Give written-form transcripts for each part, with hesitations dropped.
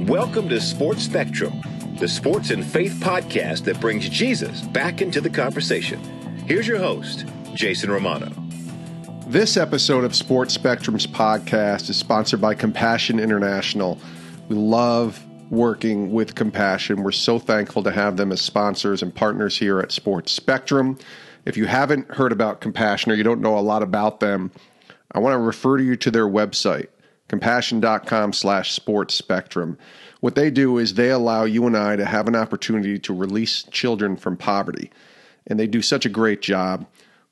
Welcome to Sports Spectrum, the sports and faith podcast that brings Jesus back into the conversation. Here's your host, Jason Romano. This episode of Sports Spectrum's podcast is sponsored by Compassion International. We love working with Compassion. We're so thankful to have them as sponsors and partners here at Sports Spectrum. If you haven't heard about Compassion or you don't know a lot about them, I want to refer you to their website, compassion.com/sportsspectrum. What they do is they allow you and I to have an opportunity to release children from poverty. And they do such a great job.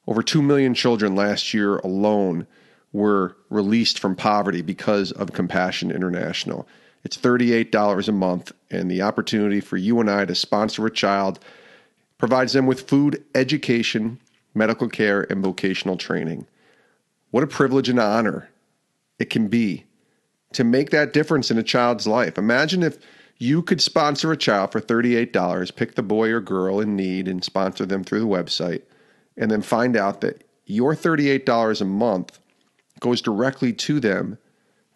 Over 2 million children last year alone were released from poverty because of Compassion International. It's $38 a month, and the opportunity for you and I to sponsor a child provides them with food, education, medical care, and vocational training. What a privilege and honor it can be to make that difference in a child's life. Imagine if you could sponsor a child for $38, pick the boy or girl in need and sponsor them through the website, and then find out that your $38 a month goes directly to them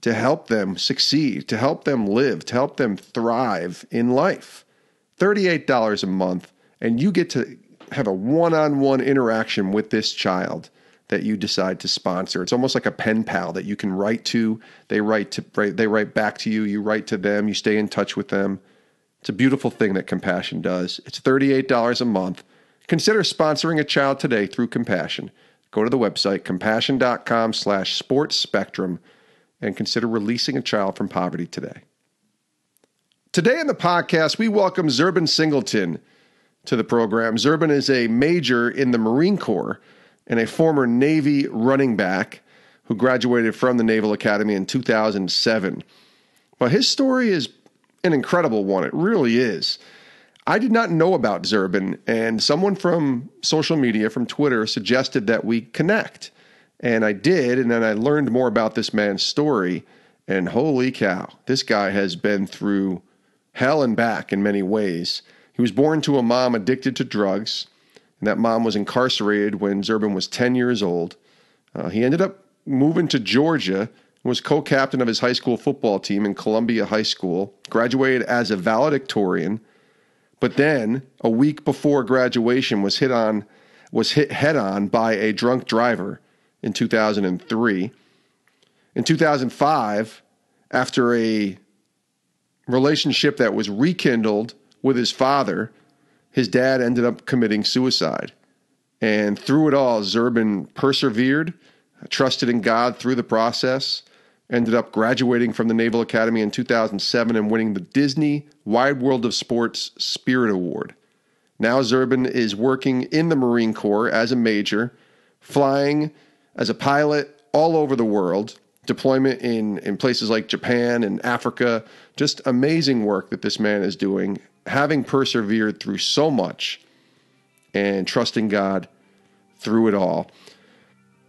to help them succeed, to help them live, to help them thrive in life. $38 a month, and you get to have a one-on-one interaction with this child that you decide to sponsor. It's almost like a pen pal that you can write to. They write back to you. You write to them. You stay in touch with them. It's a beautiful thing that Compassion does. It's $38 a month. Consider sponsoring a child today through Compassion. Go to the website, compassion.com/sportsspectrum, and consider releasing a child from poverty today. Today in the podcast, we welcome Zerbin Singleton to the program. Zerbin is a major in the Marine Corps and a former Navy running back who graduated from the Naval Academy in 2007. But his story is an incredible one. It really is. I did not know about Zerbin, and someone from social media, from Twitter, suggested that we connect. And I did, and then I learned more about this man's story, and holy cow, this guy has been through hell and back in many ways. He was born to a mom addicted to drugs, and that mom was incarcerated when Zerbin was 10 years old. He ended up moving to Georgia, was co-captain of his high school football team in Columbia High School, graduated as a valedictorian, but then a week before graduation was hit head on by a drunk driver in 2003. In 2005, after a relationship that was rekindled with his father, his dad ended up committing suicide. And through it all, Zerbin persevered, trusted in God through the process, ended up graduating from the Naval Academy in 2007 and winning the Disney Wide World of Sports Spirit Award. Now Zerbin is working in the Marine Corps as a major, flying as a pilot all over the world, deployment in places like Japan and Africa. Just amazing work that this man is doing, having persevered through so much and trusting God through it all.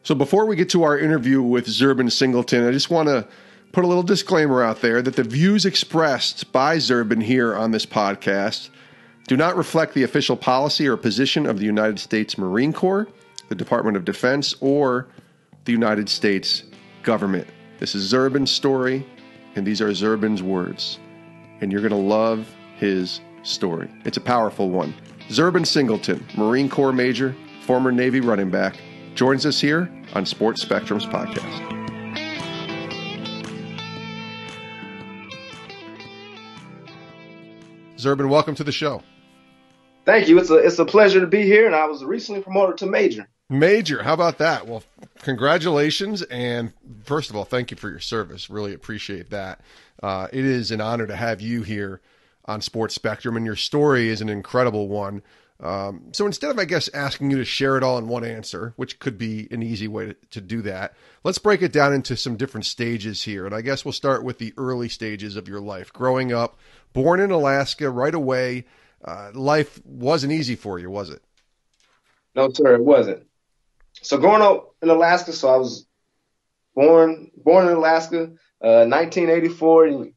So before we get to our interview with Zerbin Singleton, I just want to put a little disclaimer out there that the views expressed by Zerbin here on this podcast do not reflect the official policy or position of the United States Marine Corps, the Department of Defense, or the United States government. This is Zerbin's story, and these are Zerbin's words. And you're going to love his story. It's a powerful one. Zerbin Singleton, Marine Corps Major, former Navy running back, joins us here on Sports Spectrum's podcast. Zerbin, welcome to the show. Thank you. It's a pleasure to be here, and I was recently promoted to Major. Major, how about that? Well, congratulations, and first of all, thank you for your service. Really appreciate that. It is an honor to have you here on Sports Spectrum, and your story is an incredible one. So instead of, I guess, asking you to share it all in one answer, which could be an easy way to do that, let's break it down into some different stages here. And I guess we'll start with the early stages of your life. Growing up, born in Alaska right away, life wasn't easy for you, was it? No, sir, it wasn't. So growing up in Alaska, so I was born in Alaska, 1984. And,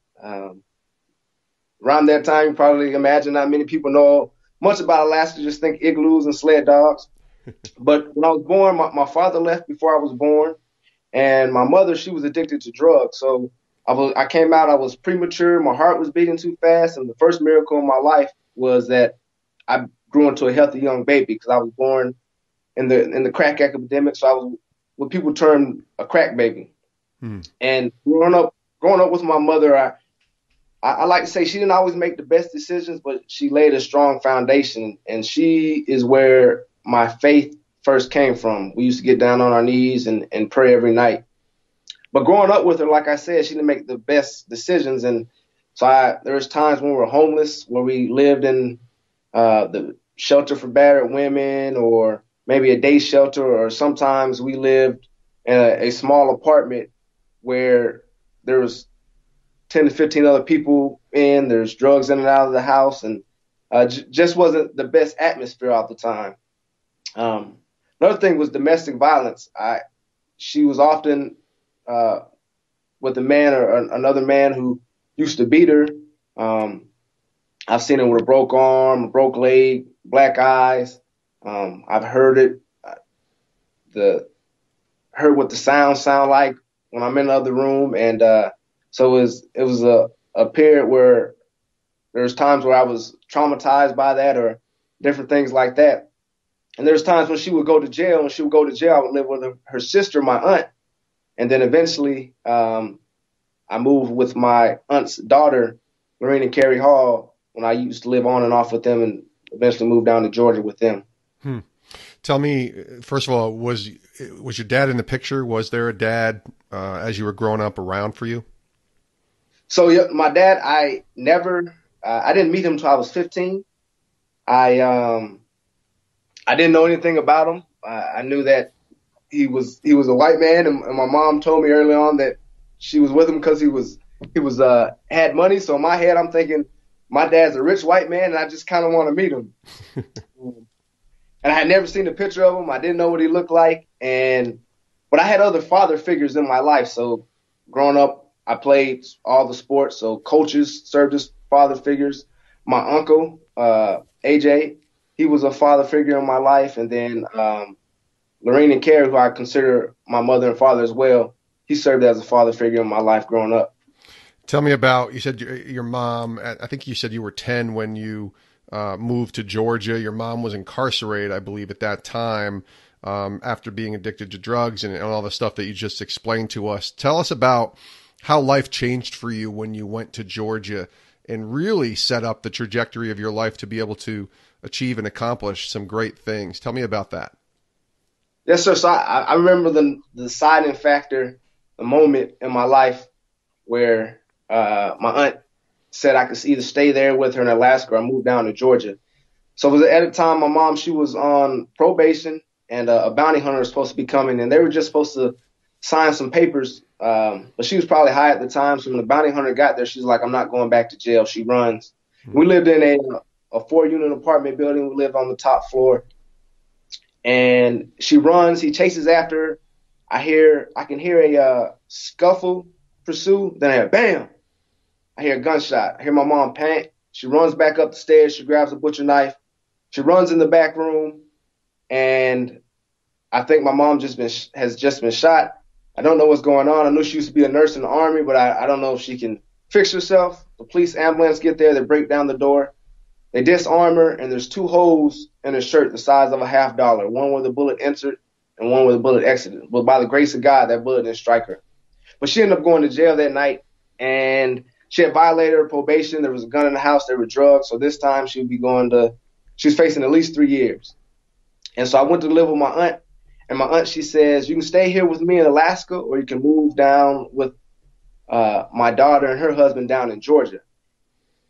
around that time, you probably imagine not many people know much about Alaska, just think igloos and sled dogs. But when I was born, my father left before I was born, and my mother, she was addicted to drugs. So I came out, I was premature, my heart was beating too fast, and the first miracle in my life was that I grew into a healthy young baby because I was born in the crack epidemic, so I was what people term a crack baby. And growing up with my mother, I like to say she didn't always make the best decisions, but she laid a strong foundation, and she is where my faith first came from. We used to get down on our knees and pray every night. But growing up with her, like I said, she didn't make the best decisions, and so there was times when we were homeless, where we lived in the shelter for battered women, or maybe a day shelter, or sometimes we lived in a small apartment where there was 10 to 15 other people in, there's drugs in and out of the house, and just wasn't the best atmosphere all the time. Another thing was domestic violence. She was often with a man or another man who used to beat her. I've seen her with a broke arm, a broke leg, black eyes. I've heard heard what the sounds sound like when I'm in the other room, and so it was a period where there's times where I was traumatized by that or different things like that. And there's times when she would go to jail. When she would go to jail, I would live with her sister, my aunt, and then eventually I moved with my aunt's daughter, Marine and Carrie Hall, when I used to live on and off with them, and eventually moved down to Georgia with them. Tell me, first of all, was your dad in the picture? Was there a dad as you were growing up around for you? So yeah, my dad, I didn't meet him until I was 15. I didn't know anything about him. I knew that he was a white man, and my mom told me early on that she was with him because he had money. So in my head, I'm thinking my dad's a rich white man, and I just kind of want to meet him. And I had never seen a picture of him. I didn't know what he looked like, but I had other father figures in my life. So growing up, I played all the sports. So coaches served as father figures. My uncle, AJ, he was a father figure in my life, and then Lorene and Carrie, who I consider my mother and father as well, he served as a father figure in my life growing up. Tell me about, you said your mom, I think you said you were 10 when you moved to Georgia. Your mom was incarcerated, I believe, at that time after being addicted to drugs and all the stuff that you just explained to us. Tell us about how life changed for you when you went to Georgia and really set up the trajectory of your life to be able to achieve and accomplish some great things. Tell me about that. Yes, sir. So I remember the deciding factor, the moment in my life where my aunt said I could either stay there with her in Alaska or move down to Georgia. So it was at the time my mom, she was on probation, and a bounty hunter was supposed to be coming, and they were just supposed to sign some papers. But she was probably high at the time. So when the bounty hunter got there, she's like, I'm not going back to jail. She runs. We lived in a 4-unit apartment building. We lived on the top floor. And she runs. He chases after her. I can hear a scuffle pursue. Then I hear bam. I hear a gunshot. I hear my mom pant. She runs back up the stairs. She grabs a butcher knife. She runs in the back room. And I think my mom has just been shot. I don't know what's going on. I knew she used to be a nurse in the Army, but I don't know if she can fix herself. The police ambulance get there. They break down the door. They disarm her, and there's 2 holes in her shirt the size of a $50. One where the bullet entered and one where the bullet exited. But by the grace of God, that bullet didn't strike her. But she ended up going to jail that night, and she had violated her probation. There was a gun in the house. There were drugs. So this time she was facing at least 3 years. And so I went to live with my aunt. And my aunt, she says, you can stay here with me in Alaska, or you can move down with my daughter and her husband down in Georgia.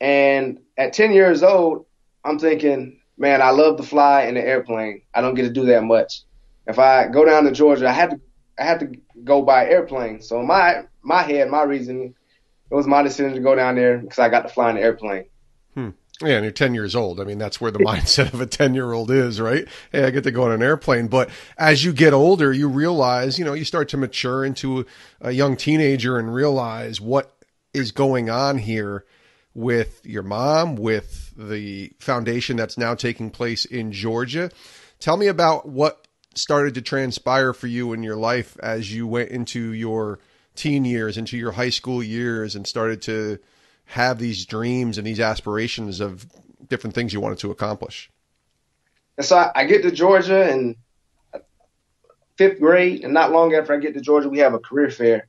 And at 10 years old, I'm thinking, man, I love to fly in the airplane. I don't get to do that much. If I go down to Georgia, I had to go by airplane. So my head, my reason, it was my decision to go down there because I got to fly in the airplane. Yeah, and you're 10 years old. I mean, that's where the mindset of a 10-year-old is, right? Hey, I get to go on an airplane. But as you get older, you realize, you start to mature into a young teenager and realize what is going on here with your mom, with the foundation that's now taking place in Georgia. Tell me about what started to transpire for you in your life as you went into your teen years, into your high school years, and started to have these dreams and these aspirations of different things you wanted to accomplish? And so I get to Georgia in 5th grade, and not long after I get to Georgia, we have a career fair,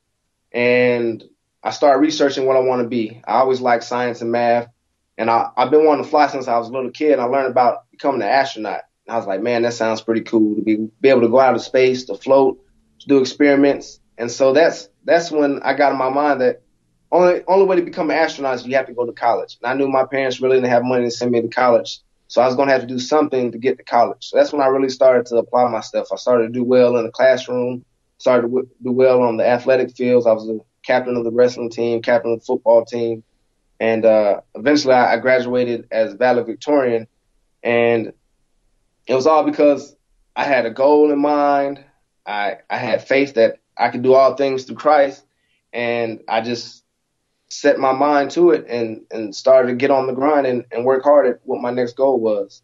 and I start researching what I want to be. I always liked science and math, and I've been wanting to fly since I was a little kid, and I learned about becoming an astronaut. And I was like, man, that sounds pretty cool, to be able to go out of space, to float, to do experiments. And so that's when I got in my mind that only way to become an astronaut is you have to go to college. And I knew my parents really didn't have money to send me to college, so I was going to have to do something to get to college. So that's when I really started to apply my stuff. I started to do well in the classroom, started to do well on the athletic fields. I was the captain of the wrestling team, captain of the football team. And eventually I graduated as valedictorian. And it was all because I had a goal in mind. I had faith that I could do all things through Christ. And I just set my mind to it and started to get on the grind and work hard at what my next goal was.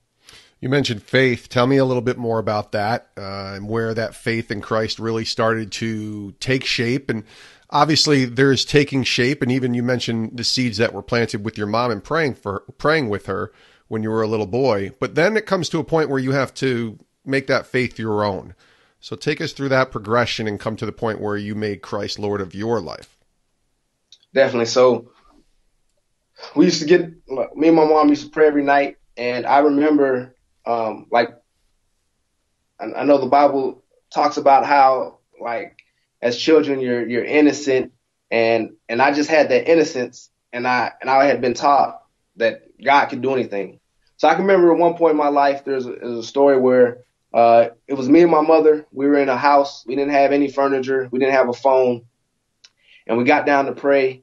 You mentioned faith. Tell me a little bit more about that and where that faith in Christ really started to take shape. And obviously there's taking shape. And even you mentioned the seeds that were planted with your mom and praying with her when you were a little boy. But then it comes to a point where you have to make that faith your own. So take us through that progression and come to the point where you made Christ Lord of your life. Definitely. So me and my mom used to pray every night. And I remember, I know the Bible talks about how, like, as children, you're innocent. And I just had that innocence, and I had been taught that God could do anything. So I can remember at one point in my life, there's a story where it was me and my mother. We were in a house. We didn't have any furniture. We didn't have a phone. And we got down to pray,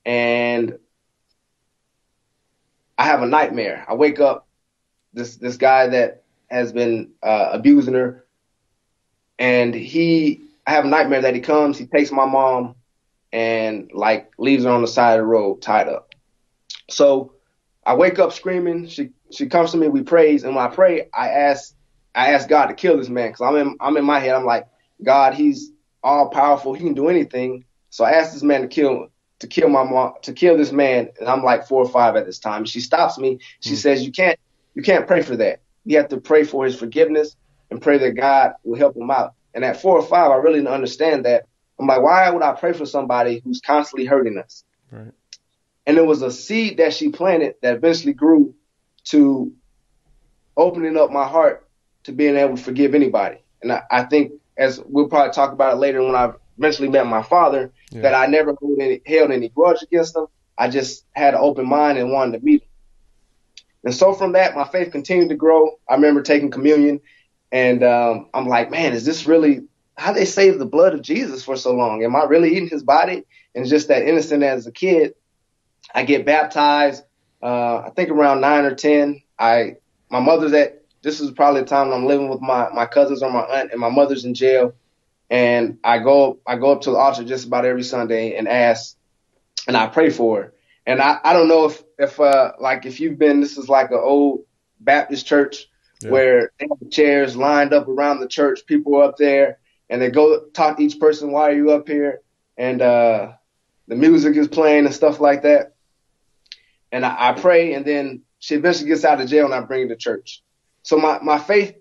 and I have a nightmare. I wake up, this guy that has been abusing her, and I have a nightmare that he comes, he takes my mom and like leaves her on the side of the road tied up. So I wake up screaming. She comes to me, we praise, and when I pray, I ask God to kill this man, because I'm in my head, I'm like, God, he's all powerful, he can do anything. So I asked this man to kill my mom, to kill this man, and I'm like 4 or 5 at this time. She stops me. She says, you can't pray for that. You have to pray for his forgiveness and pray that God will help him out. And at 4 or 5, I really didn't understand that. I'm like, why would I pray for somebody who's constantly hurting us? Right. And it was a seed that she planted that eventually grew to opening up my heart to being able to forgive anybody. And I think, as we'll probably talk about it later when I eventually met my father, that I never held any grudge against him. I just had an open mind and wanted to meet him. And so from that, my faith continued to grow. I remember taking communion, and I'm like, man, is this really how they saved the blood of Jesus for so long? Am I really eating his body? And just that innocent as a kid, I get baptized, I think around 9 or 10. My mother's this is probably the time I'm living with my cousins or my aunt, and my mother's in jail. And I go up to the altar just about every Sunday and ask, and I pray for her. And I don't know if you've been, this is like an old Baptist church where they have chairs lined up around the church. People are up there, and they go talk to each person, why are you up here? And the music is playing and stuff like that. And I pray, and then she eventually gets out of jail, and I bring her to church. So my faith,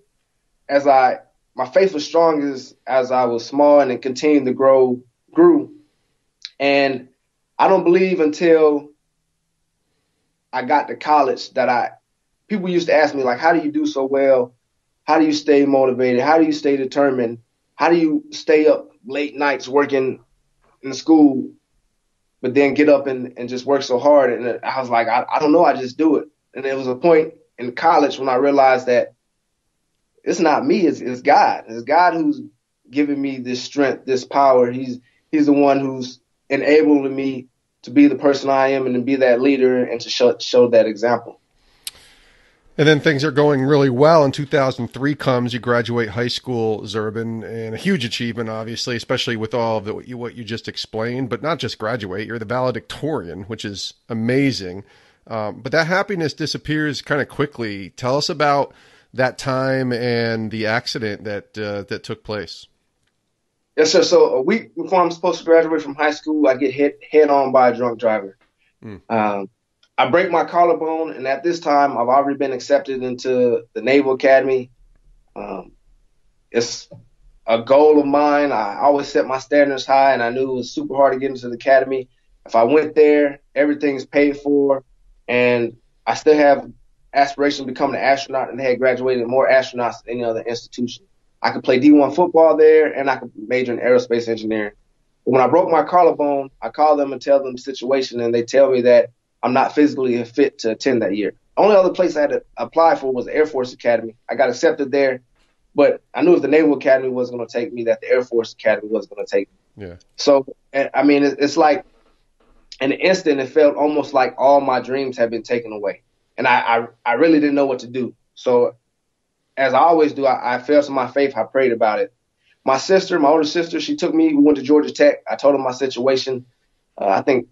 my faith was strong as I was small, and it continued to grew. And I don't believe until I got to college that people used to ask me, like, how do you do so well? How do you stay motivated? How do you stay determined? How do you stay up late nights working in school, but then get up and just work so hard? And I was like, I don't know. I just do it. And there was a point in college when I realized that it's not me, it's God. It's God who's giving me this strength, this power. He's the one who's enabling me to be the person I am and to be that leader and to show that example. And then things are going really well. In 2003 comes, you graduate high school, Zerbin, and a huge achievement, obviously, especially with all of what you just explained. But not just graduate, you're the valedictorian, which is amazing. But that happiness disappears kind of quickly. Tell us about that time and the accident that took place. Yes, sir. So a week before I'm supposed to graduate from high school, I get hit head on by a drunk driver. Mm. I break my collarbone, and at this time, I've already been accepted into the Naval Academy. It's a goal of mine. I always set my standards high, and I knew it was super hard to get into the academy. If I went there, everything's paid for, and I still have aspirations to become an astronaut, and they had graduated more astronauts than any other institution. I could play D1 football there, and I could major in aerospace engineering. But when I broke my collarbone, I call them and tell them the situation, and they tell me that I'm not physically fit to attend that year. Only other place I had to apply for was the Air Force Academy. I got accepted there, but I knew if the Naval Academy was going to take me, that the Air Force Academy was going to take me. Yeah. So, I mean, it's like in an instant, it felt almost like all my dreams had been taken away. And I really didn't know what to do. So, as I always do, I fell to my faith. I prayed about it. My older sister, she took me. We went to Georgia Tech. I told her my situation. I think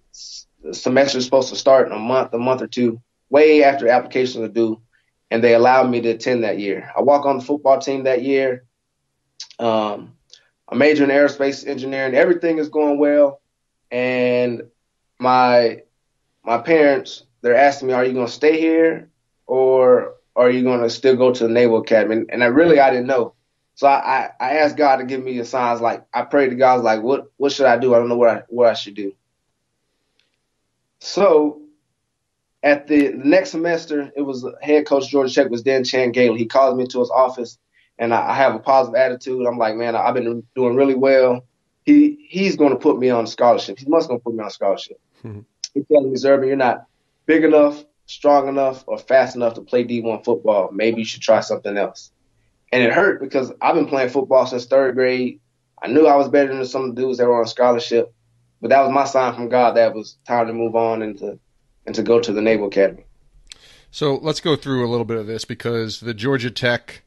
the semester is supposed to start in a month or two, way after applications are due. And they allowed me to attend that year. I walk on the football team that year. I major in aerospace engineering. Everything is going well. And my parents, they're asking me, are you going to stay here or are you going to still go to the Naval Academy? And I didn't know. So I asked God to give me a sign. I prayed to God. I was like, what should I do? I don't know what I should do. So at the next semester, it was head coach Georgia Tech was Dan Chan Gailey. He calls me into his office, and I have a positive attitude. I'm like, man, I've been doing really well. He's going to put me on scholarship. He must going to put me on scholarship. Mm-hmm. He tells me, Zerbin, you're not big enough, strong enough, or fast enough to play D1 football. Maybe you should try something else. And it hurt because I've been playing football since third grade. I knew I was better than some of the dudes that were on scholarship, but that was my sign from God that it was time to move on and to go to the Naval Academy. So let's go through a little bit of this because the Georgia Tech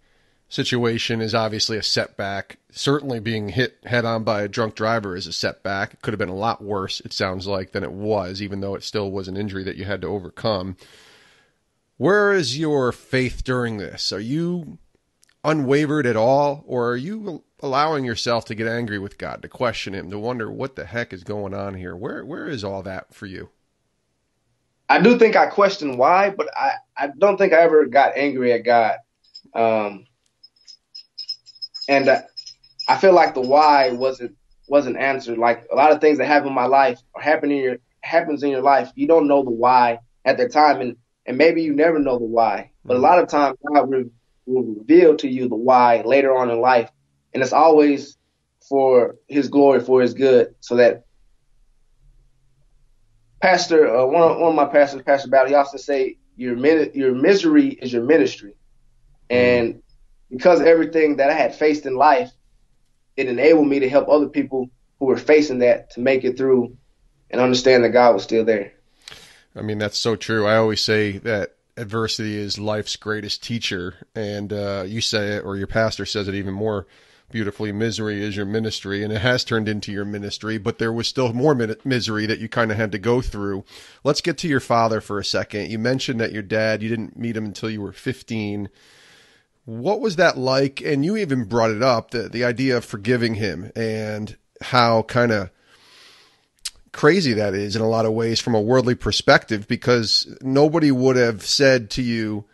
situation is obviously a setback. Certainly being hit head on by a drunk driver is a setback. It could have been a lot worse, it sounds like, than it was, even though it still was an injury that you had to overcome. Where is your faith during this? Are you unwavered at all, or are you allowing yourself to get angry with God, to question him, to wonder what the heck is going on here? Where is all that for you? I do think I question why, but I don't think I ever got angry at God. And I feel like the why wasn't answered. Like a lot of things that happen in my life or happens in your life, you don't know the why at the time, and maybe you never know the why. But a lot of times God will reveal to you the why later on in life, and it's always for His glory, for His good, so that Pastor, one of my pastors, Pastor Battle, he often say, your misery is your ministry. And because of everything that I had faced in life, it enabled me to help other people who were facing that to make it through and understand that God was still there. I mean, that's so true. I always say that adversity is life's greatest teacher. And you say it, or your pastor says it even more beautifully, misery is your ministry, and it has turned into your ministry, but there was still more misery that you kind of had to go through. Let's get to your father for a second. You mentioned that your dad, you didn't meet him until you were 15. What was that like? And you even brought it up, the idea of forgiving him and how kind of crazy that is in a lot of ways from a worldly perspective, because nobody would have said to you,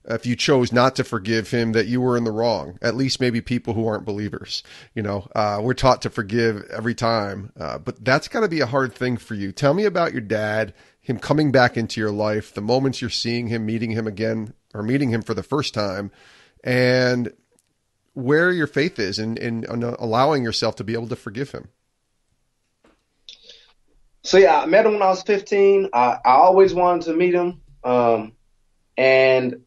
if you chose not to forgive him, that you were in the wrong. At least maybe people who aren't believers. You know, we're taught to forgive every time, but that's got to be a hard thing for you. Tell me about your dad, him coming back into your life, the moments you're seeing him, meeting him again, or meeting him for the first time, and where your faith is in allowing yourself to be able to forgive him. So yeah, I met him when I was 15. I always wanted to meet him, and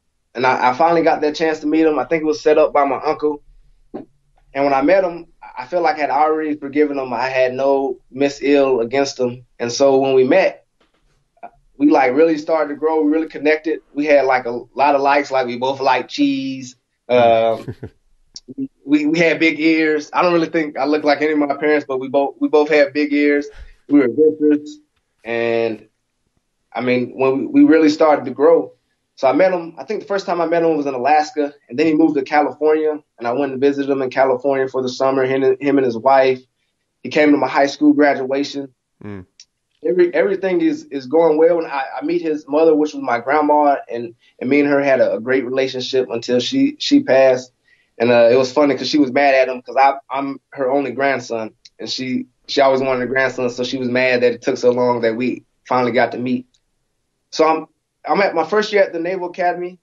I finally got that chance to meet him. I think it was set up by my uncle. And when I met him, I feel like I had already forgiven him. I had no ill against him. And so when we met, we like really started to grow. We really connected. We had like a lot of likes. Like we both like cheese. We had big ears. I don't really think I looked like any of my parents, but we both had big ears. We were adventurous. And I mean, when we really started to grow. So I met him. I think the first time I met him was in Alaska, and then he moved to California, and I went and visited him in California for the summer. Him and his wife. He came to my high school graduation. Mm. Everything is going well. And I meet his mother, which was my grandma, and me and her had a great relationship until she passed. And it was funny because she was mad at him because I'm her only grandson, and she always wanted a grandson, so she was mad that it took so long that we finally got to meet. So I'm at my first year at the Naval Academy,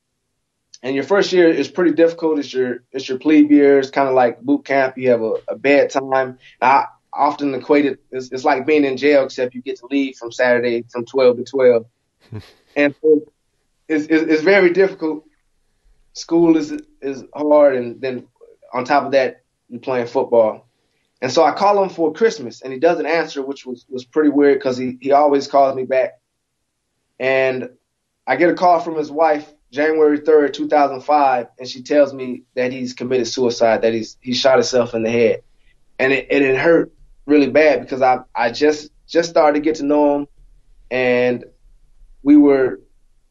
and your first year is pretty difficult. It's your plebe year. It's kind of like boot camp. You have a bad time. I often equate it, it's like being in jail, except you get to leave from Saturday from 12 to 12. And so it's very difficult. School is hard, and then on top of that, you're playing football. And so I call him for Christmas, and he doesn't answer, which was pretty weird because he always calls me back. And I get a call from his wife, January 3rd, 2005, and she tells me that he's committed suicide, that he shot himself in the head. And it hurt really bad because I just started to get to know him, and we were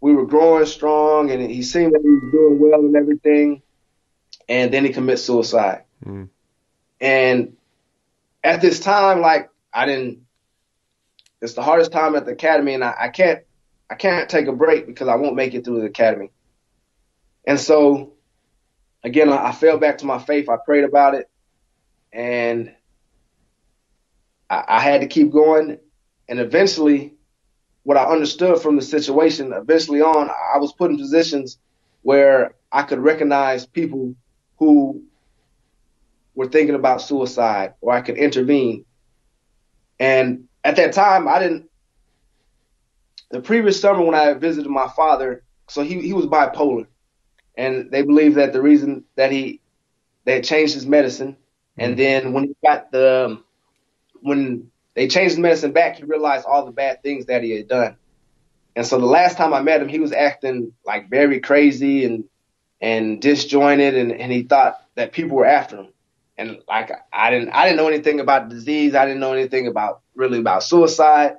growing strong, and he seemed like he was doing well and everything. And then he commits suicide. Mm. And at this time, like it's the hardest time at the academy, and I can't take a break because I won't make it through the academy. And so again, I fell back to my faith. I prayed about it, and I had to keep going. And eventually, what I understood from the situation, eventually on, I was put in positions where I could recognize people who were thinking about suicide, or I could intervene. And at that time, the previous summer when I visited my father, so he was bipolar, and they believed that the reason that they had changed his medicine, and then when they changed his medicine back, he realized all the bad things that he had done. And so the last time I met him, he was acting like very crazy and disjointed, and he thought that people were after him. And like I didn't know anything about the disease. I didn't know anything about suicide.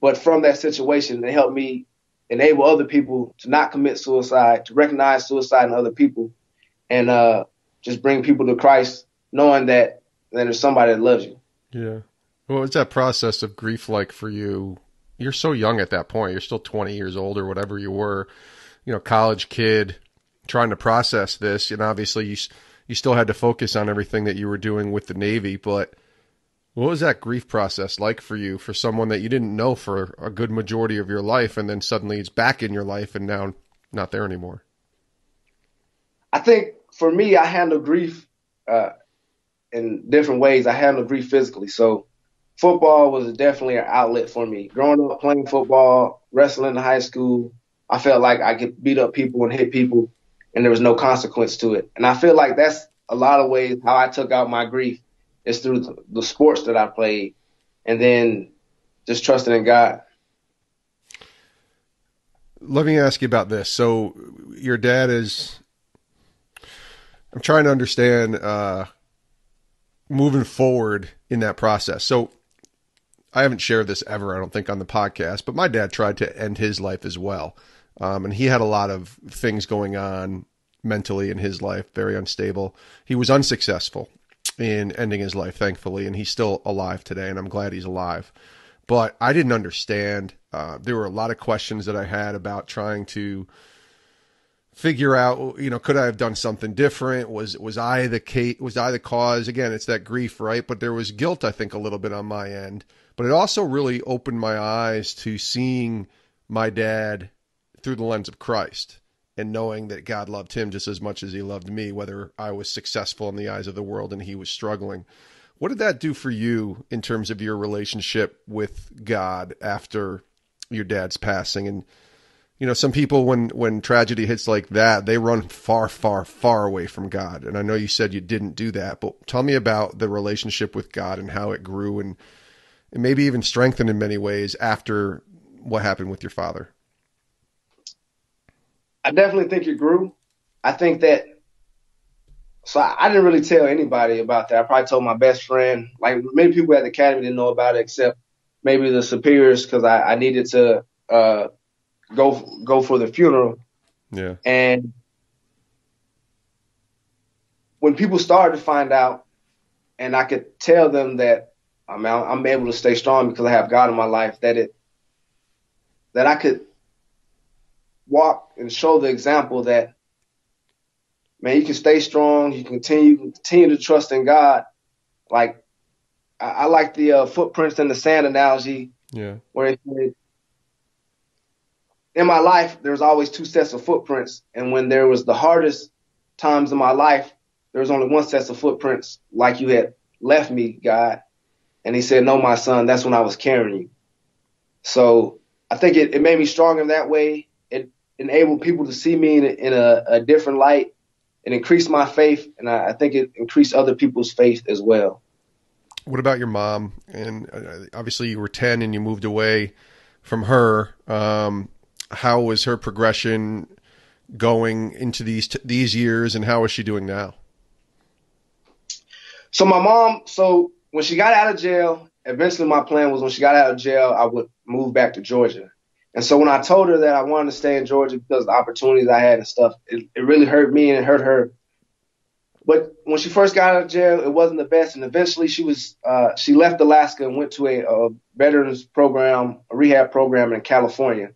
But from that situation, it helped me enable other people to not commit suicide, to recognize suicide in other people, and just bring people to Christ, knowing that there's somebody that loves you. Yeah. What was that process of grief like for you? You're so young at that point. You're still 20 years old or whatever you were, college kid trying to process this. And obviously you still had to focus on everything that you were doing with the Navy, but what was that grief process like for you, for someone that you didn't know for a good majority of your life, and then suddenly it's back in your life and now not there anymore? I think for me, I handle grief in different ways. I handle grief physically. So football was definitely an outlet for me. Growing up playing football, wrestling in high school, I felt like I could beat up people and hit people, and there was no consequence to it. And I feel like that's a lot of ways how I took out my grief is through the sports that I played, and then just trusting in God. Let me ask you about this. So your dad I'm trying to understand moving forward in that process. So I haven't shared this ever, I don't think, on the podcast, but my dad tried to end his life as well. And he had a lot of things going on mentally in his life, very unstable. He was unsuccessful in ending his life, thankfully, and he's still alive today, and I'm glad he's alive. But I didn't understand. There were a lot of questions that I had about trying to figure out, could I have done something different? Was I the cause? Again, it's that grief, right? But there was guilt, I think, a little bit on my end. But it also really opened my eyes to seeing my dad through the lens of Christ, and knowing that God loved him just as much as he loved me, whether I was successful in the eyes of the world and he was struggling. What did that do for you in terms of your relationship with God after your dad's passing? And, some people, when tragedy hits like that, they run far, far, far away from God. And I know you said you didn't do that, but tell me about the relationship with God and how it grew and maybe even strengthened in many ways after what happened with your father. I definitely think it grew. I think that, so I didn't really tell anybody about that. I probably told my best friend. Like, many people at the academy didn't know about it except maybe the superiors, because I needed to go for the funeral. Yeah. And when people started to find out, and I could tell them that I'm able to stay strong because I have God in my life, that I could walk and show the example that, man, you can stay strong, you can continue to trust in God. Like I like the footprints in the sand analogy. Yeah. Where in my life, there's always two sets of footprints. And when there was the hardest times in my life, there was only one set of footprints, like you had left me, God. And he said, no, my son, that's when I was carrying you. So I think it made me strong in that way. It enabled people to see me in a different light. It increased my faith. And I think it increased other people's faith as well. What about your mom? And obviously you were 10 and you moved away from her. How was her progression going into these years, and how is she doing now? So my mom, when she got out of jail, eventually my plan was when she got out of jail, I would move back to Georgia. And so when I told her that I wanted to stay in Georgia because of the opportunities I had and stuff, it really hurt me and it hurt her. But when she first got out of jail, it wasn't the best. And eventually she left Alaska and went to a veterans program, a rehab program in California.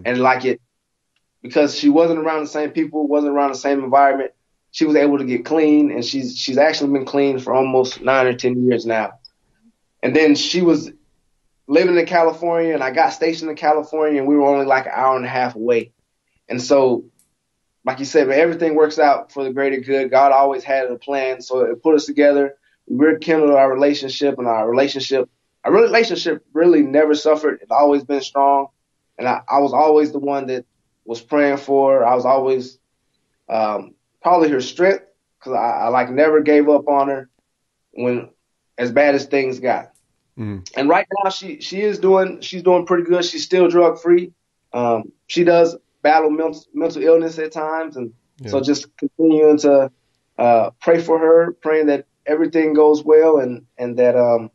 And because she wasn't around the same people, wasn't around the same environment, she was able to get clean. And she's actually been clean for almost 9 or 10 years now. And then she was living in California, and I got stationed in California, and we were only like an hour and a half away. And so, like you said, everything works out for the greater good. God always had a plan, so it put us together. We rekindled our relationship, and our relationship really never suffered. It's always been strong, and I was always the one that was praying for her. I was always probably her strength, because I never gave up on her when as bad as things got. And right now she's doing pretty good. She's still drug free. She does battle mental illness at times, and so just continuing to pray for her, praying that everything goes well, and that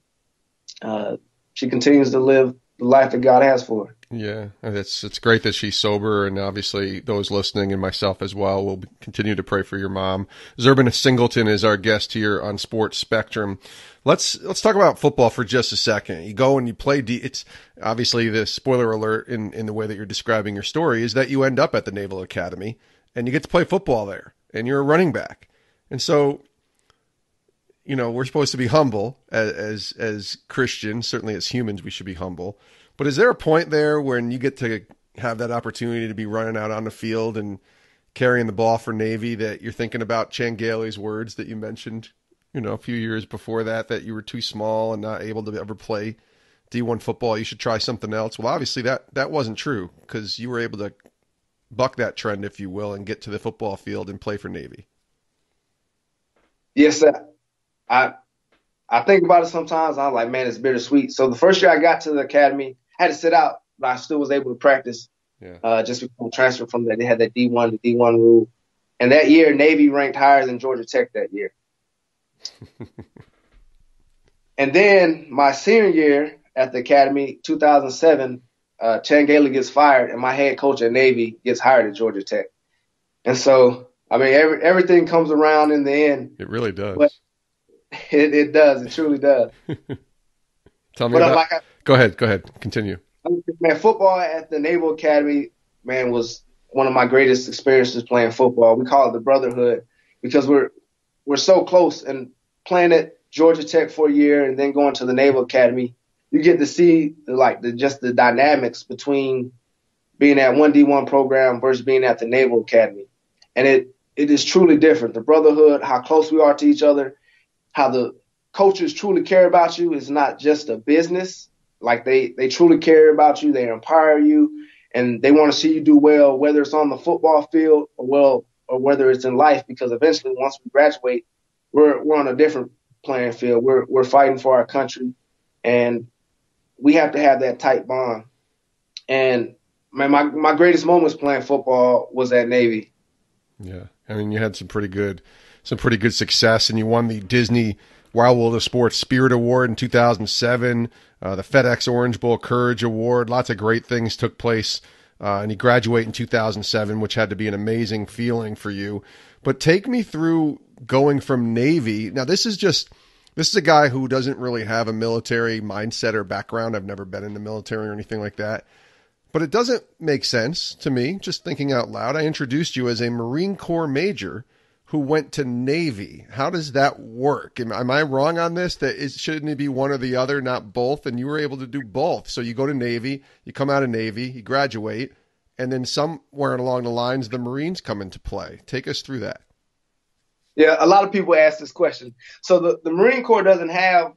she continues to live the life that God has for her. Yeah, it's great that she's sober, and obviously those listening and myself as well will continue to pray for your mom. Zerbin Singleton is our guest here on Sports Spectrum. Let's talk about football for just a second. You go and you play. It's obviously the spoiler alert in the way that you're describing your story is that you end up at the Naval Academy and you get to play football there, and you're a running back. And so, we're supposed to be humble as Christians. Certainly as humans, we should be humble. But is there a point there when you get to have that opportunity to be running out on the field and carrying the ball for Navy that you're thinking about Changale's words that you mentioned, a few years before that you were too small and not able to ever play D1 football, you should try something else? Well, obviously that wasn't true, because you were able to buck that trend, if you will, and get to the football field and play for Navy. Yes, sir. I think about it sometimes. I'm like, man, it's bittersweet. So the first year I got to the academy, I had to sit out, but I still was able to practice. Just because I transferred from that. They had that D1 to D1 rule. And that year, Navy ranked higher than Georgia Tech that year. And then my senior year at the academy, 2007, Changale gets fired, and my head coach at Navy gets hired at Georgia Tech. And so, everything comes around in the end. It really does. But it does. It truly does. Tell me Go ahead. Continue. Man, football at the Naval Academy, man, was one of my greatest experiences playing football. We call it the brotherhood, because we're so close. And playing at Georgia Tech for a year and then going to the Naval Academy, you get to see the dynamics between being at one D1 program versus being at the Naval Academy. And it is truly different. The brotherhood, how close we are to each other, how the coaches truly care about you. Is not just a business. Like they truly care about you. They empower you, and they want to see you do well, whether it's on the football field or whether it's in life, because eventually once we graduate, we're on a different playing field. We're fighting for our country, and we have to have that tight bond. And man, my greatest moments playing football was at Navy. Yeah. You had some pretty good success, and you won the Disney Wild World of Sports Spirit Award in 2007, the FedEx Orange Bowl Courage Award. Lots of great things took place and you graduate in 2007, which had to be an amazing feeling for you. But take me through going from Navy. Now, this is a guy who doesn't really have a military mindset or background. I've never been in the military or anything like that. But it doesn't make sense to me, just thinking out loud. I introduced you as a Marine Corps Major who went to Navy. How does that work? Am I wrong on this? Shouldn't it be one or the other, not both? And you were able to do both. So you go to Navy, you come out of Navy, you graduate, and then somewhere along the lines, the Marines come into play. Take us through that. Yeah, a lot of people ask this question. So the Marine Corps doesn't have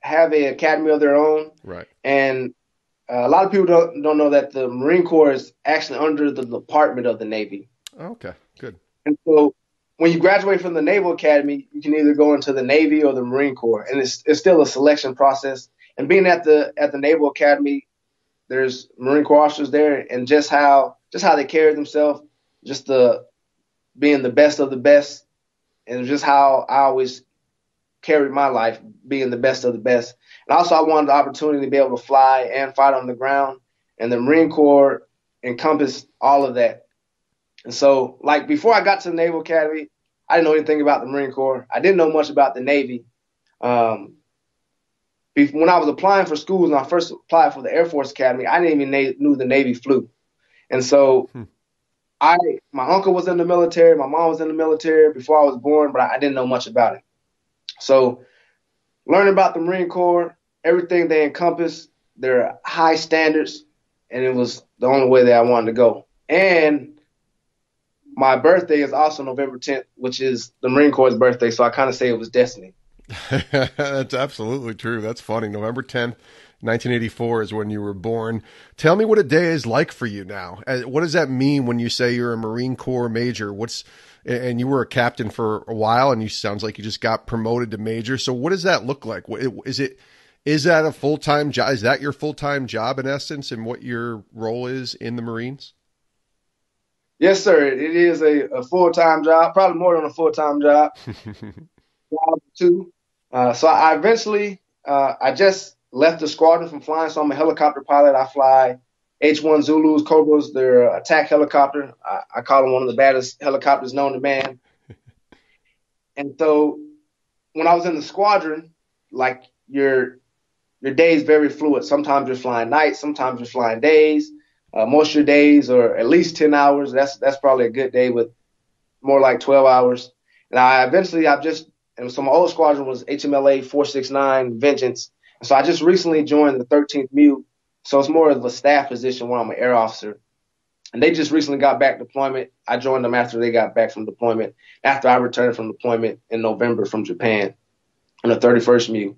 an academy of their own. Right. And a lot of people don't know that the Marine Corps is actually under the Department of the Navy. Okay, good. And so when you graduate from the Naval Academy, you can either go into the Navy or the Marine Corps, and it's still a selection process. And being at the Naval Academy, there's Marine Corps officers there, and just how they carry themselves, just being the best of the best, and just how I always carried my life, being the best of the best. And also, I wanted the opportunity to be able to fly and fight on the ground, and the Marine Corps encompassed all of that. And so, like, before I got to the Naval Academy, I didn't know anything about the Marine Corps. I didn't know much about the Navy. When I was applying for schools, and I first applied for the Air Force Academy, I didn't even knew the Navy flew. And so my uncle was in the military, my mom was in the military before I was born, but I didn't know much about it. So learning about the Marine Corps, everything they encompass, their high standards, and it was the only way that I wanted to go. And my birthday is also November 10th, which is the Marine Corps' birthday, so I kind of say it was destiny. That's absolutely true. That's funny. November 10th, 1984 is when you were born. Tell me what a day is like for you now. What does that mean when you say you're a Marine Corps Major? And you were a captain for a while, and you sounds like you just got promoted to Major. So what does that look like? Is that a full-time job? Is that your full-time job in essence, and what your role is in the Marines? Yes, sir. It is a full-time job, probably more than a full-time job. Too. So I eventually, I just left the squadron from flying. So I'm a helicopter pilot. I fly H-1 Zulus, Cobras. They're attack helicopter. I call them one of the baddest helicopters known to man. And so when I was in the squadron, like your day is very fluid. Sometimes you're flying nights. Sometimes you're flying days. Most of your days are at least 10 hours. That's probably a good day with more like 12 hours. And and so my old squadron was HMLA 469 Vengeance. And so I just recently joined the 13th MEU. So it's more of a staff position where I'm an air officer. And they just recently got back deployment. I joined them after they got back from deployment, after I returned from deployment in November from Japan in the 31st MEU.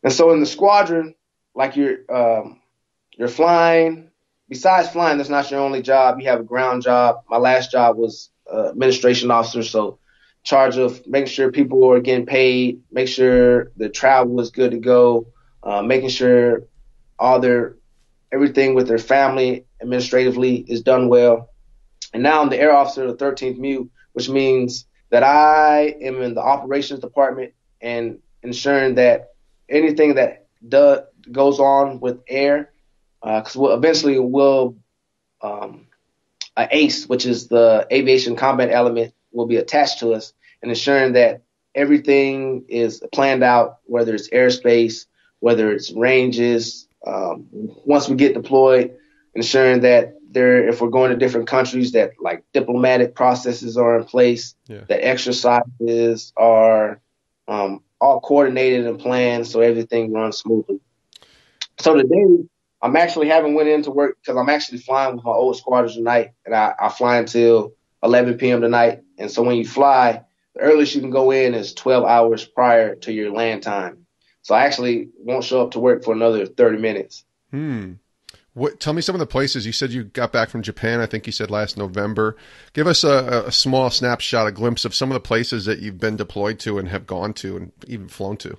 And so in the squadron, like you're flying. Besides flying, that's not your only job. You have a ground job. My last job was administration officer, so charge of making sure people are getting paid, make sure the travel is good to go, making sure everything with their family administratively is done well. And now I'm the air officer of the 13th MEU, which means that I am in the operations department and ensuring that anything that goes on with air, because eventually we'll ACE, which is the aviation combat element, will be attached to us, and ensuring that everything is planned out, whether it's airspace, whether it's ranges. Once we get deployed, ensuring that if we're going to different countries, that like diplomatic processes are in place, that exercises are all coordinated and planned so everything runs smoothly. So today, I'm actually haven't went into work because I'm actually flying with my old squadron tonight, and I fly until 11 p.m. tonight. And so when you fly, the earliest you can go in is 12 hours prior to your land time. So I actually won't show up to work for another 30 minutes. Tell me some of the places. You said you got back from Japan, I think you said last November. Give us a small snapshot, a glimpse of some of the places that you've been deployed to and have gone to and even flown to.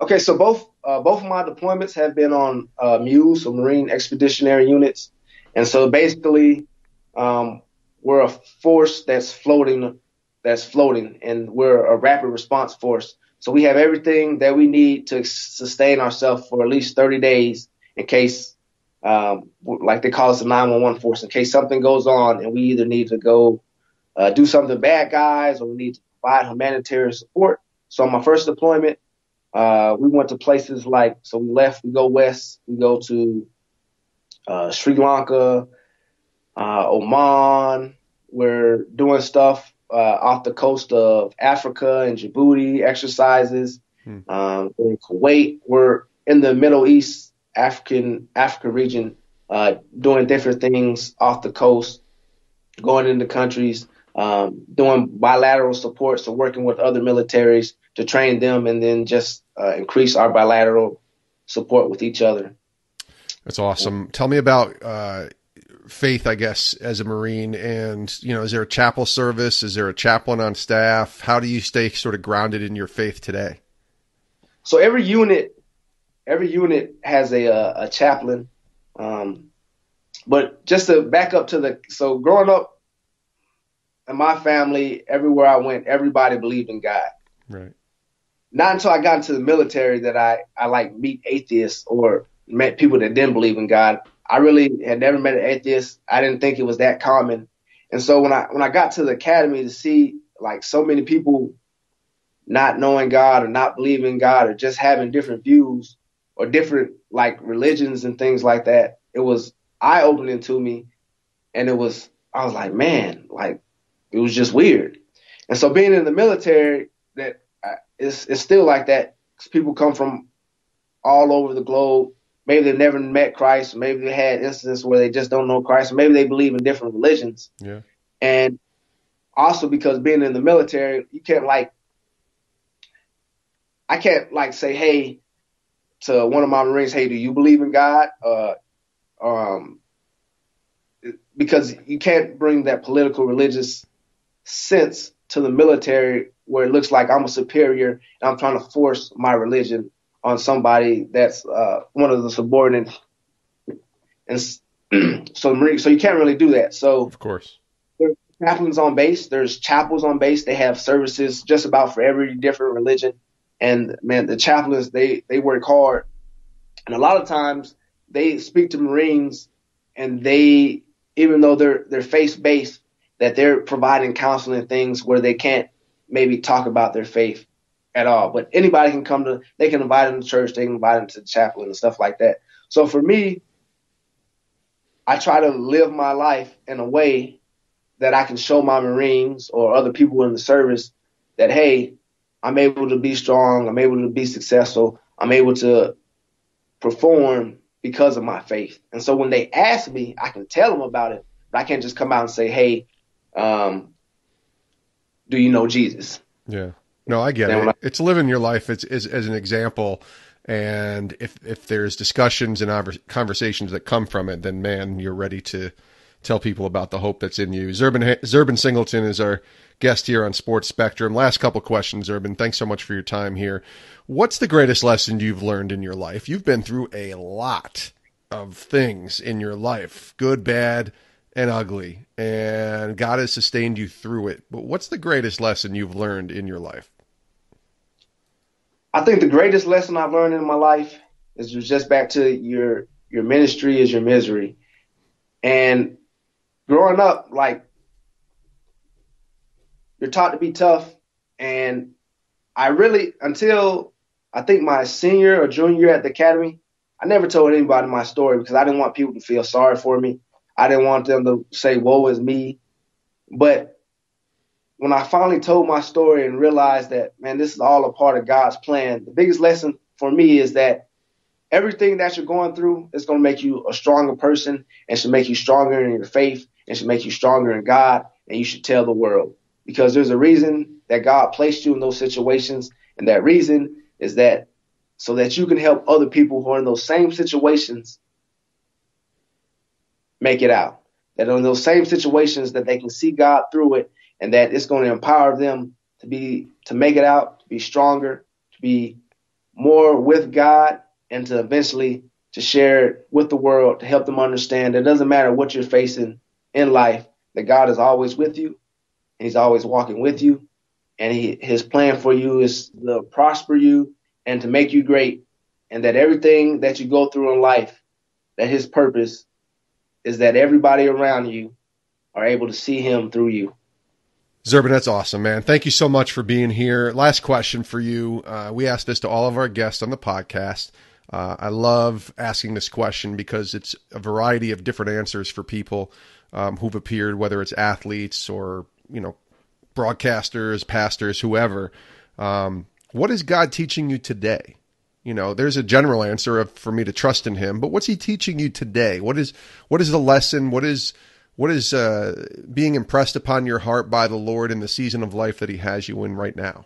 Okay, so both of my deployments have been on MUs, so Marine Expeditionary Units. And so basically, we're a force that's floating, and we're a rapid response force. So we have everything that we need to sustain ourselves for at least 30 days in case Like they call us the 911 force in case something goes on and we either need to go do something to bad guys or we need to provide humanitarian support. So on my first deployment, we went to places we go west, we go to Sri Lanka, Oman. We're doing stuff off the coast of Africa and Djibouti, exercises. In Kuwait, we're in the Middle East, Africa region, doing different things off the coast, going into countries, doing bilateral support, so working with other militaries to train them and then just increase our bilateral support with each other. That's awesome. Tell me about faith, I guess, as a Marine, and, is there a chapel service? Is there a chaplain on staff? How do you stay sort of grounded in your faith today? So every unit has a chaplain. But just to back up so growing up in my family, everywhere I went, everybody believed in God. Right. Not until I got into the military that I like meet atheists or met people that didn't believe in God. I really had never met an atheist. I didn't think it was that common. And so when I got to the academy to see like so many people not knowing God or not believing in God or just having different views or different like religions and things like that, it was eye-opening to me. And I was like, man, like it was just weird. And so being in the military, that it's still like that, because people come from all over the globe. Maybe they've never met Christ. Maybe they had instances where they just don't know Christ. Maybe they believe in different religions. Yeah. And also because being in the military, I can't say, hey, to one of my Marines, hey, do you believe in God? Because you can't bring that political religious sense to the military where it looks like I'm a superior and I'm trying to force my religion on somebody that's one of the subordinates. And so you can't really do that. So of course, there's chaplains on base. There's chapels on base. They have services just about for every different religion. And man, the chaplains, they work hard. And a lot of times they speak to Marines and even though they're faith-based, that they're providing counseling and things where they can't maybe talk about their faith at all. But anybody can they can invite them to church, they can invite them to the chapel and stuff like that. So for me, I try to live my life in a way that I can show my Marines or other people in the service that, hey, I'm able to be strong, I'm able to be successful, I'm able to perform because of my faith. And so when they ask me, I can tell them about it, but I can't just come out and say, hey, do you know Jesus? Yeah. No, I get it. It's living your life as an example. And if there's discussions and conversations that come from it, then man, you're ready to tell people about the hope that's in you. Zerbin Singleton is our guest here on Sports Spectrum. Last couple questions, Zerbin. Thanks so much for your time here. What's the greatest lesson you've learned in your life? You've been through a lot of things in your life, good, bad, and ugly, and God has sustained you through it. But what's the greatest lesson you've learned in your life? I think the greatest lesson I've learned in my life is just back to your ministry is your misery. And growing up, like, you're taught to be tough. And until I think my senior or junior year at the academy, I never told anybody my story because I didn't want people to feel sorry for me. I didn't want them to say, woe is me. But when I finally told my story and realized that, man, this is all a part of God's plan, the biggest lesson for me is that everything that you're going through is going to make you a stronger person and should make you stronger in your faith and should make you stronger in God. And you should tell the world, because there's a reason that God placed you in those situations. And that reason is that so that you can help other people who are in those same situations make it out. That in those same situations that they can see God through it, and that it's going to empower them to make it out, to be stronger, to be more with God, and to eventually to share it with the world, to help them understand it doesn't matter what you're facing in life, that God is always with you, and he's always walking with you, and his plan for you is to prosper you and to make you great, and that everything that you go through in life, that his purpose is that everybody around you are able to see him through you. Zerbin, that's awesome, man. Thank you so much for being here. Last question for you. We ask this to all of our guests on the podcast. I love asking this question because it's a variety of different answers for people who've appeared, whether it's athletes or, broadcasters, pastors, whoever. What is God teaching you today? There's a general answer for me to trust in him, but what's he teaching you today? What is the lesson? What is being impressed upon your heart by the Lord in the season of life that he has you in right now?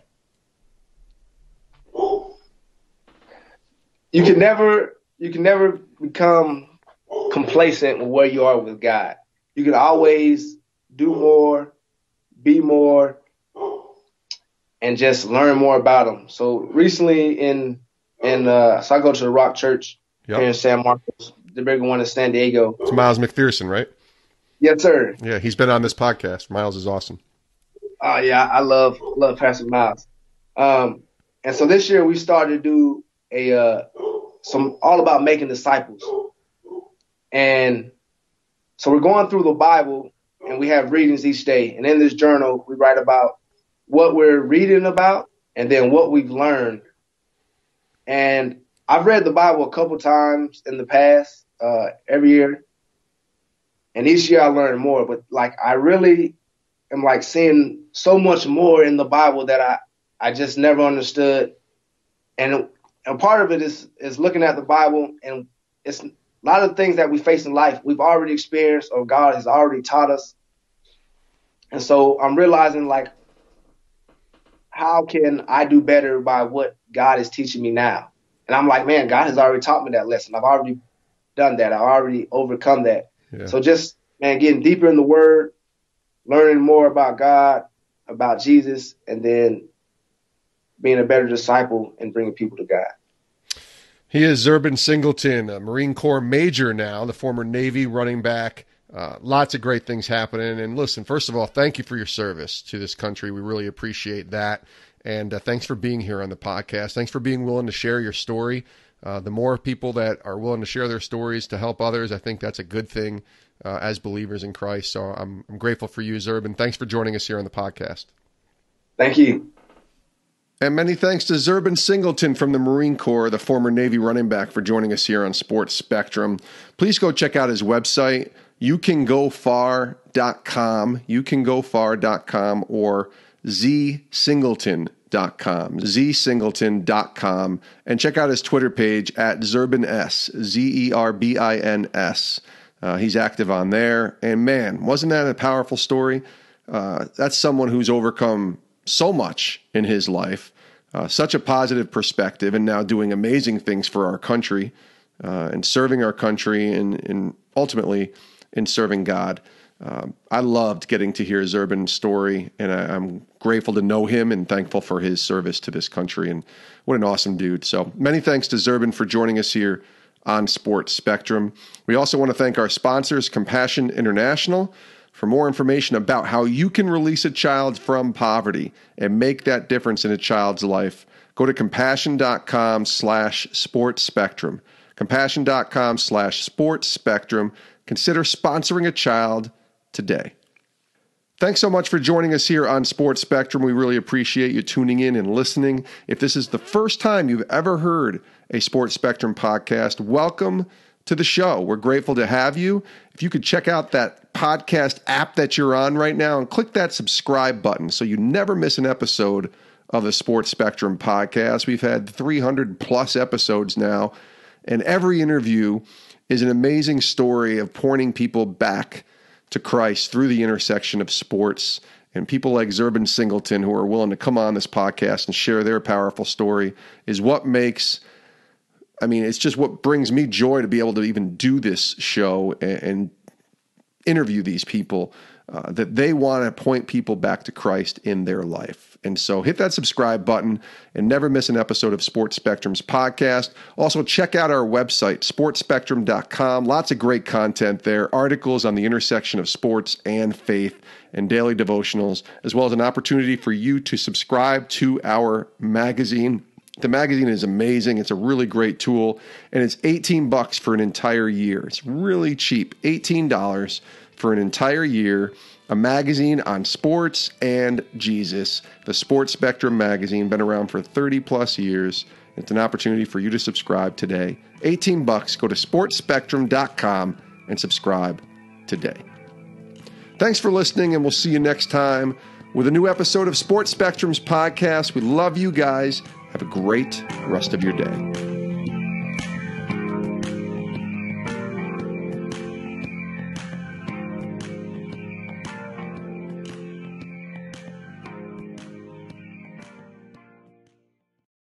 You can never become complacent with where you are with God. You can always do more, be more, and just learn more about him. So recently so I go to the Rock Church here in San Marcos, the bigger one in San Diego. It's Miles McPherson, right? Yes, sir. Yeah, he's been on this podcast. Miles is awesome. Oh yeah, I love Pastor Miles. And so this year we started to do some all about making disciples. And so we're going through the Bible and we have readings each day. And in this journal, we write about what we're reading about and then what we've learned. And I've read the Bible a couple times in the past, every year. And each year I learn more, but I really am seeing so much more in the Bible that I just never understood. And part of it is looking at the Bible, and it's a lot of things that we face in life we've already experienced or God has already taught us. And so I'm realizing how can I do better by what God is teaching me now? And I'm like, man, God has already taught me that lesson. I've already done that. I've already overcome that. Yeah. So just, man, getting deeper in the word, learning more about God, about Jesus, and then being a better disciple and bringing people to God. He is Zerbin Singleton, a Marine Corp Major now, the former Navy running back. Lots of great things happening. And listen, first of all, thank you for your service to this country. We really appreciate that. And thanks for being here on the podcast. Thanks for being willing to share your story. The more people that are willing to share their stories to help others, I think that's a good thing as believers in Christ. So I'm grateful for you, Zerbin. Thanks for joining us here on the podcast. Thank you. And many thanks to Zerbin Singleton from the Marine Corps, the former Navy running back, for joining us here on Sports Spectrum. Please go check out his website, youkangofar.com, youkangofar.com, or zsingleton.com, zsingleton.com, and check out his Twitter page at ZerbinS, ZERBINS. He's active on there. And man, wasn't that a powerful story? That's someone who's overcome so much in his life, such a positive perspective, and now doing amazing things for our country and serving our country and ultimately in serving God. I loved getting to hear Zerbin's story, and I'm grateful to know him and thankful for his service to this country. And what an awesome dude. So many thanks to Zerbin for joining us here on Sports Spectrum. We also want to thank our sponsors, Compassion International. For more information about how you can release a child from poverty and make that difference in a child's life, go to compassion.com/sportspectrum. Compassion.com/sportspectrum. Consider sponsoring a child today. Thanks so much for joining us here on Sports Spectrum. We really appreciate you tuning in and listening. If this is the first time you've ever heard a Sports Spectrum podcast, welcome to the show. We're grateful to have you. If you could check out that podcast app that you're on right now and click that subscribe button so you never miss an episode of the Sports Spectrum podcast. We've had 300 plus episodes now, and every interview is an amazing story of pointing people back to Christ through the intersection of sports. And people like Zerbin Singleton, who are willing to come on this podcast and share their powerful story, is what makes, it's just what brings me joy to be able to even do this show and interview these people, that they want to point people back to Christ in their life. And so hit that subscribe button and never miss an episode of Sports Spectrum's podcast. Also, check out our website, sportspectrum.com. Lots of great content there, articles on the intersection of sports and faith, and daily devotionals, as well as an opportunity for you to subscribe to our magazine The magazine is amazing. It's a really great tool, and it's $18 for an entire year. It's really cheap, $18 for an entire year. A magazine on sports and Jesus. The Sports Spectrum magazine, been around for 30 plus years. It's an opportunity for you to subscribe today. $18. Go to sportspectrum.com and subscribe today. Thanks for listening, and we'll see you next time with a new episode of Sports Spectrum's podcast. We love you guys. Have a great rest of your day.